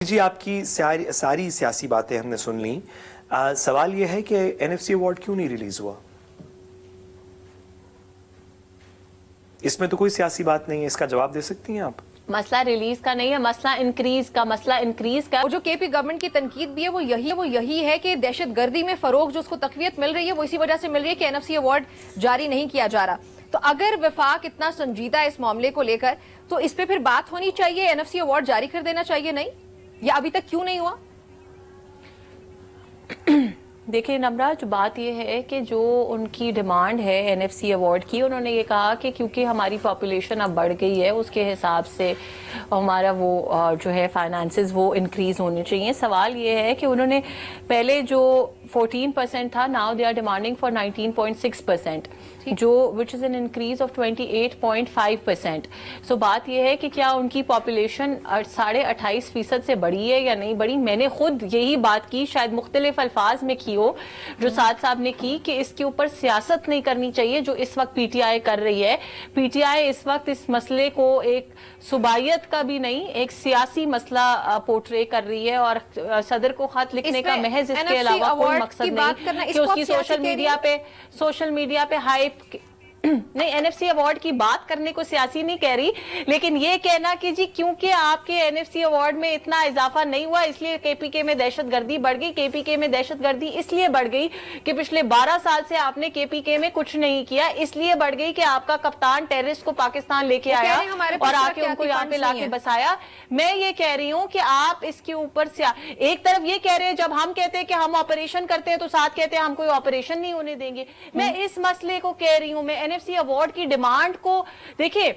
جی آپ کی ساری سیاسی باتیں ہم نے سن لیں. سوال یہ ہے کہ این ایف سی ایوارڈ کیوں نہیں ریلیز ہوا؟ اس میں تو کوئی سیاسی بات نہیں ہے. اس کا جواب دے سکتی ہیں آپ؟ مسئلہ ریلیز کا نہیں ہے، مسئلہ انکریز کا جو کے پی گورنمنٹ کی تنقید بھی ہے وہ یہی ہے کہ دہشت گردی میں فروغ جو اس کو تقویت مل رہی ہے وہ اسی وجہ سے مل رہی ہے کہ این ایف سی ایوارڈ جاری نہیں کیا جا رہا. تو اگر وفاق اتنا سنجیدہ ہے اس معاملے کو لے کر تو اس پہ پھر بات ہونی چاہیے، این ایف سی ایوارڈ جاری کر دینا چاہیے. نہیں، یا ابھی تک کیوں نہیں ہوا؟ دیکھیں نمرہ، جو بات یہ ہے کہ جو ان کی ڈیمانڈ ہے این ایف سی ایوارڈ کی، انہوں نے یہ کہا کہ کیونکہ ہماری پاپولیشن اب بڑھ گئی ہے اس کے حساب سے ہمارا وہ جو ہے فائنانسز وہ انکریز ہونے چاہیے. سوال یہ ہے کہ انہوں نے پہلے جو 14% تھا، now they are demanding for 19.6%، جو which is an increase of 28.5%. So بات یہ ہے کہ کیا ان کی پاپولیشن 28.5% سے بڑھی ہے یا نہیں بڑھی. میں نے خود یہی بات کی، شاید مختلف الفاظ میں کی ہو، جو سعد صاحب نے کی، کہ اس کے اوپر سیاست نہیں کرنی چاہیے جو اس وقت پی ٹی آئی کر رہی ہے. پی ٹی آئی اس وقت اس مسئلے کو ایک صوبائیت کا بھی نہیں، ایک سیاسی مسئلہ پورٹرے کر رہی ہے، اور صدر کو خط لکھنے کا محض اس کے علاوہ کوئی مقصد نہیں کہ اس کی سوشل میڈیا پہ ہائپ نہیں. این ایف سی ایوارڈ کی بات کرنے کو سیاسی نہیں کہہ رہی، لیکن یہ کہنا کہ جی کیونکہ آپ کے این ایف سی ایوارڈ میں اتنا اضافہ نہیں ہوا اس لیے کے پی کے میں دہشت گردی بڑھ گئی. کے پی کے میں دہشت گردی اس لیے بڑھ گئی کہ پچھلے 12 سال سے آپ نے کے پی کے میں کچھ نہیں کیا، اس لیے بڑھ گئی کہ آپ کا کپتان ٹیررسٹ کو پاکستان لے کے آیا اور آ کے ان کو یہاں پہ لا کے بسایا. میں یہ کہہ رہی ہوں کہ آپ اس کے اوپر ایک طرف یہ کہہ رہے ہیں، جب ہم کہتے ہیں کہ ہم آپریشن کرتے ہیں تو ساتھ کہتے ہیں ہم کوئی آپریشن نہیں ہونے دیں گے. میں اس مسئلے کو کہہ رہی ہوں، میں این ایف سی ایوارڈ کی ڈیمانڈ کو دیکھیں.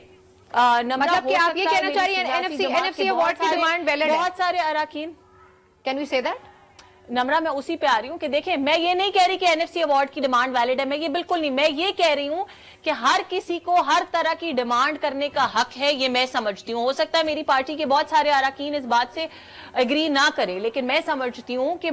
مطلب کہ آپ یہ کہنا چاہ رہی ہیں این ایف سی ایوارڈ کی ڈیمانڈ ویلڈ ہے؟ بہت سارے اراکین، کین وی سے دیٹ؟ نمرہ میں اسی پہ آ رہی ہوں کہ دیکھیں، میں یہ نہیں کہہ رہی کہ این ایف سی ایوارڈ کی ڈیمانڈ ویلڈ ہے، میں یہ بالکل نہیں. میں یہ کہہ رہی ہوں کہ ہر کسی کو ہر طرح کی ڈیمانڈ کرنے کا حق ہے. یہ میں سمجھتی ہوں، ہو سکتا ہے میری پارٹی کے بہت سارے اراکین اس بات سے ایگری نہ کرے، لیکن میں سمجھتی ہوں کہ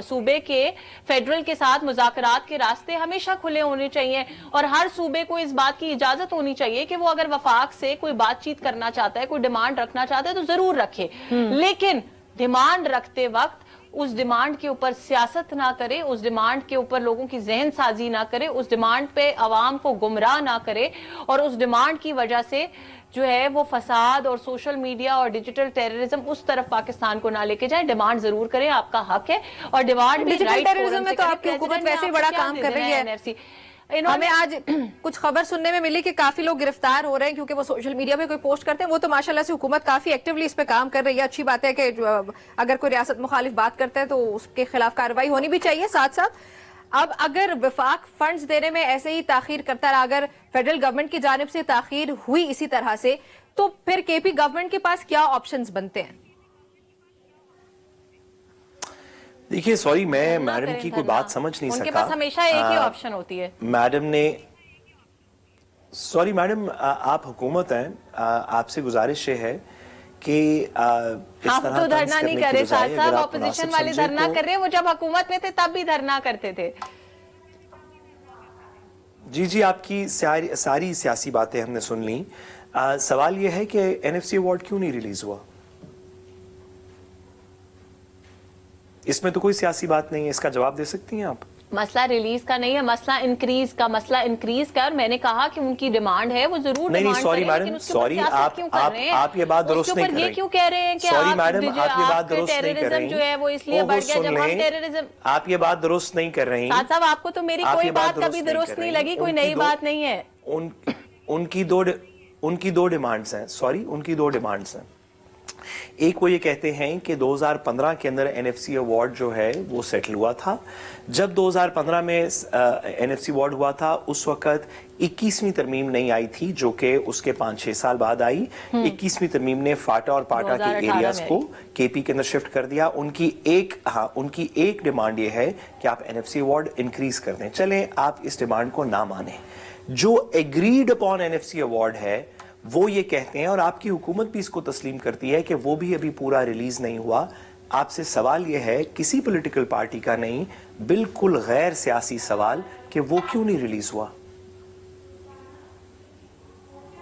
صوبے کے فیڈرل کے ساتھ مذاکرات کے راستے ہمیشہ کھلے ہونے چاہیے، اور ہر صوبے کو اس بات کی اجازت ہونی چاہیے کہ وہ اگر وفاق سے کوئی بات چیت کرنا چاہتا ہے، کوئی ڈیمانڈ رکھنا چاہتا ہے تو ضرور رکھے، لیکن ڈیمانڈ رکھتے وقت اس ڈیمانڈ کے اوپر سیاست نہ کرے، اس ڈیمانڈ کے اوپر لوگوں کی ذہن سازی نہ کرے، اس ڈیمانڈ پہ عوام کو گمراہ نہ کرے، اور اس ڈیمانڈ کی وجہ سے جو ہے وہ فساد اور سوشل میڈیا اور ڈیجیٹل ٹیررزم اس طرف پاکستان کو نہ لے کے جائے. ڈیمانڈ ضرور کریں، آپ کا حق ہے، اور ڈیمانڈ بھی ڈیجیٹل ٹیررزم میں تو آپ کی حکومت ویسے ہی بڑا کام کر رہی ہے. ہمیں آج کچھ خبر سننے میں ملی کہ کافی لوگ گرفتار ہو رہے ہیں کیونکہ وہ سوشل میڈیا پہ کوئی پوسٹ کرتے ہیں. وہ تو ماشاءاللہ سے حکومت کافی ایکٹیولی اس پہ کام کر رہی ہے. اچھی بات ہے کہ اگر کوئی ریاست مخالف بات کرتا ہے تو اس کے خلاف کارروائی ہونی بھی چاہیے. ساتھ ساتھ اب اگر وفاق فنڈز دینے میں ایسے ہی تاخیر کرتا رہا، اگر فیڈرل گورنمنٹ کی جانب سے تاخیر ہوئی اسی طرح سے، تو پھر کے پی گورنمنٹ کے پاس کیا آپشنز بنتے ہیں؟ دیکھیے سوری، میں میڈم کی کوئی بات سمجھ نہیں سکا. ان کے پاس ہمیشہ ایک ہی آپشن ہوتی ہے. میڈم نے سوری میڈم، آپ حکومت ہیں، آپ سے گزارش یہ ہے کہ آپ تو دھرنا نہیں کر رہے ساتھ صاحب، اپوزیشن والے دھرنا کر رہے، وہ جب حکومت میں تھے تب بھی دھرنا کرتے تھے. جی آپ کی ساری سیاسی باتیں ہم نے سن لیں. سوال یہ ہے کہ این ایف سی ایوارڈ کیوں نہیں ریلیز ہوا؟ اس میں تو کوئی سیاسی بات نہیں ہے. اس کا جواب دے سکتی ہیں آپ؟ مسئلہ ریلیز کا نہیں ہے، مسئلہ انکریز کا. اور میں نے کہا کہ ان کی ڈیمانڈ ہے، وہ ضرور نہیں سوری میڈم، سوری آپ یہ بات درست نہیں کر رہے. یہ کیوں کہہ رہے ہیں کہ سوری میڈم، آپ یہ بات درست نہیں کر رہی. جو ہے وہ اس لیے بڑھ گیا جب ہم ٹیررزم. آپ یہ بات درست نہیں کر رہی. ساتھ صاحب، آپ کو تو میری کوئی بات کبھی درست نہیں لگی، کوئی نئی بات نہیں ہے. ان کی دو ڈیمانڈز ہیں. سوری، ان کی دو ڈیمانڈز ہیں. ایک وہ یہ کہتے ہیں کہ 2015 کے اندر این ایف سی ایوارڈ جو ہے وہ سیٹل ہوا تھا. جب 2015 میں این ایف سی ایوارڈ ہوا تھا اس وقت 21ویں ترمیم نہیں آئی تھی، جو کہ اس کے 5-6 سال بعد آئی. 21ویں ترمیم نے فاٹا اور پاٹا کے ایریاز کو کے پی کے اندر شفٹ کر دیا. ان کی ایک ڈیمانڈ یہ ہے کہ آپ N F C award increase کر دیں. چلیں آپ اس ڈیمانڈ کو نہ مانیں. جو agreed upon N F C award ہے وہ یہ کہتے ہیں، اور آپ کی حکومت بھی اس کو تسلیم کرتی ہے، کہ وہ بھی ابھی پورا ریلیز نہیں ہوا. آپ سے سوال یہ ہے، کسی پولیٹیکل پارٹی کا نہیں، بالکل غیر سیاسی سوال، کہ وہ کیوں نہیں ریلیز ہوا؟